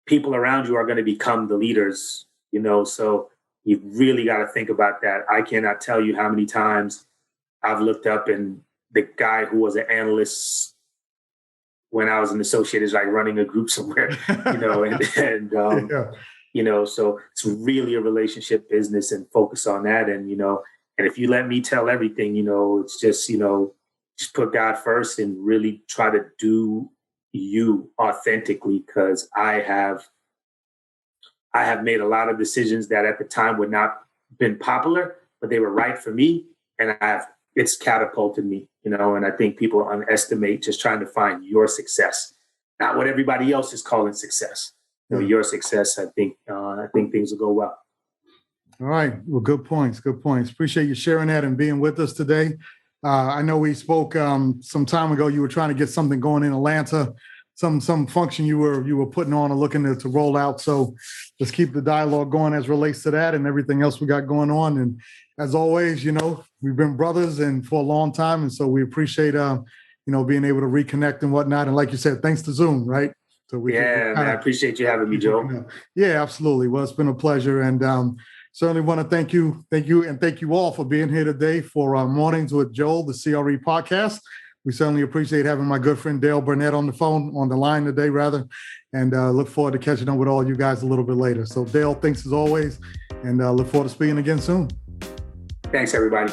People around you are going to become the leaders, you know, so you really got to think about that. I cannot tell you how many times I've looked up and the guy who was an analyst when I was an associate is like running a group somewhere, you know, and you know, so it's really a relationship business and focus on that. And, you know, and if you let me tell everything, you know, it's just, you know, just put God first and really try to do you authentically, because I have made a lot of decisions that at the time would not been popular, but they were right for me. And it's catapulted me, you know, and I think people underestimate just trying to find your success, not what everybody else is calling success. You know, your success, I think things will go well. All right. Well, good points. Good points. Appreciate you sharing that and being with us today. I know we spoke some time ago. You were trying to get something going in Atlanta, some function you were putting on or looking to roll out. So let's keep the dialogue going as relates to that and everything else we got going on. And as always, you know, we've been brothers and for a long time, and so we appreciate you know, being able to reconnect and whatnot. And like you said, thanks to Zoom, right? So man, I appreciate you having me, Joe. Yeah, absolutely. Well, it's been a pleasure, and certainly want to thank you, and thank you all for being here today for Mornings with Joel, the CRE podcast. We certainly appreciate having my good friend Dale Burnett on the line today, rather, and look forward to catching up with all you guys a little bit later. So, Dale, thanks as always, and look forward to speaking again soon. Thanks, everybody.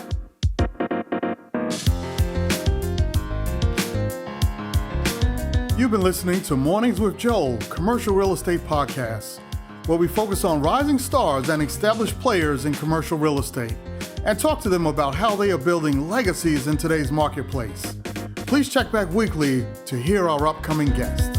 You've been listening to Mornings with Joel, commercial real estate podcast, where we focus on rising stars and established players in commercial real estate and talk to them about how they are building legacies in today's marketplace. Please check back weekly to hear our upcoming guests.